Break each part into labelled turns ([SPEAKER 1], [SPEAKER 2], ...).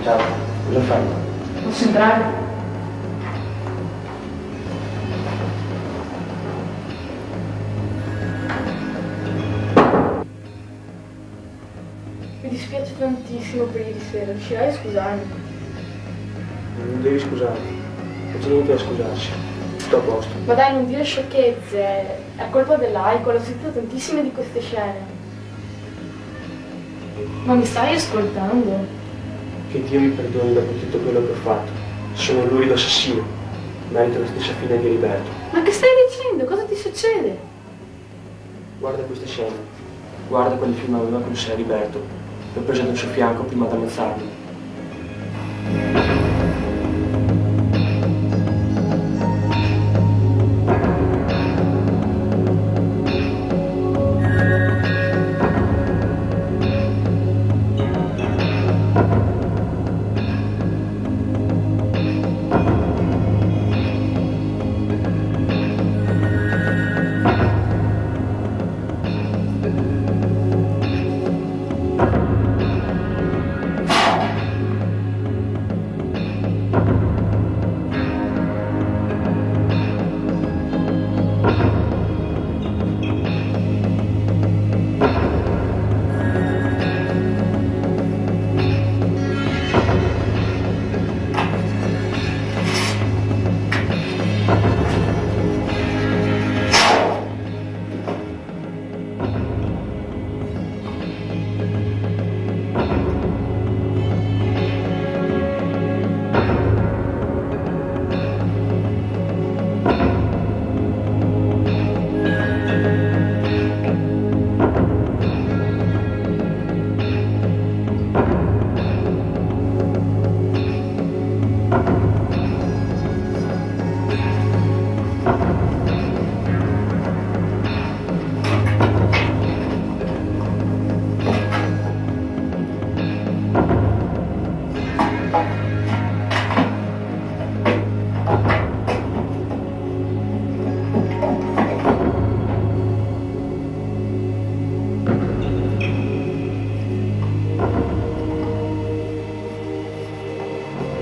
[SPEAKER 1] Ciao, cosa fai?
[SPEAKER 2] Posso entrare? Mi dispiace tantissimo per ieri sera, riuscirai a scusarmi?
[SPEAKER 1] Non devi scusarmi, non c'è niente da scusarsi, tutto a posto.
[SPEAKER 2] Ma dai, non dire sciocchezze, è colpa dell'alcol, ho sentito tantissime di queste scene. Ma mi stai ascoltando?
[SPEAKER 1] Che Dio mi perdoni dopo tutto quello che ho fatto. Sono un lurido assassino, merito la stessa fine di Heriberto.
[SPEAKER 2] Ma che stai dicendo? Cosa ti succede?
[SPEAKER 1] Guarda queste scene, guarda quali film aveva con sé Heriberto. L'ho preso dal suo fianco prima di ammazzarlo.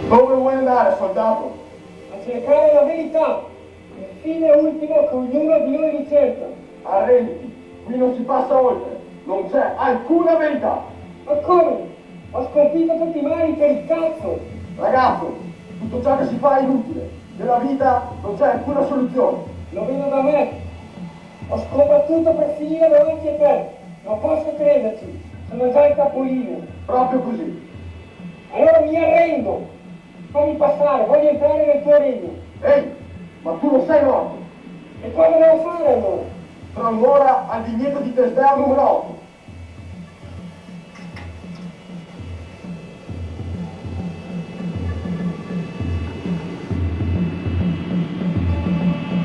[SPEAKER 3] Dove vuoi andare, soldato?
[SPEAKER 4] A cercare la verità, il fine ultimo che ognuno di noi ricerca.
[SPEAKER 3] Arrenditi, qui non si passa oltre, non c'è alcuna verità.
[SPEAKER 4] Ma come? Ho sconfitto tutti i mali per il cazzo!
[SPEAKER 3] Ragazzo, tutto ciò che si fa è inutile, nella vita non c'è alcuna soluzione.
[SPEAKER 4] Lo vedo da me. Ho combattuto per finire davanti a te. Non posso crederci, sono già il capolinea.
[SPEAKER 3] Proprio così.
[SPEAKER 4] Allora mi arrendo. Fammi passare, voglio entrare nel tuo regno.
[SPEAKER 3] Ehi, ma tu non sei morto.
[SPEAKER 4] E cosa devo fare allora?
[SPEAKER 3] Tra un'ora al vigneto di Tesdeo numero 8.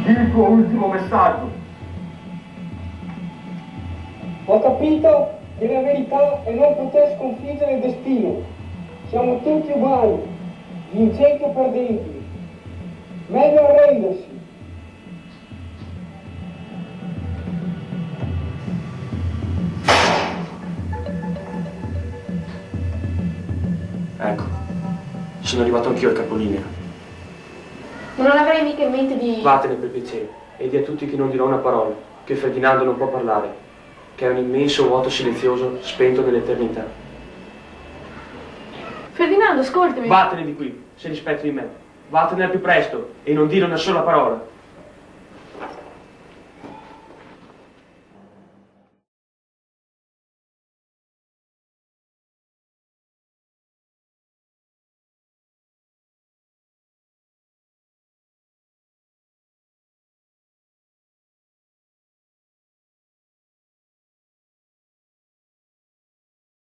[SPEAKER 3] Il tuo ultimo messaggio.
[SPEAKER 4] Ho capito che la verità è non poter sconfiggere il destino. Siamo tutti uguali, vincenti o perdenti. Meglio arrendersi.
[SPEAKER 1] Ecco, sono arrivato anch'io al capolinea.
[SPEAKER 2] Non avrei mica in mente di...
[SPEAKER 1] Vattene per piacere e di a tutti che non dirò una parola, che Ferdinando non può parlare, che è un immenso vuoto silenzioso spento nell'eternità.
[SPEAKER 2] Ferdinando, ascoltami.
[SPEAKER 1] Vattene di qui, se rispetti di me. Vattene al più presto e non dire una sola parola.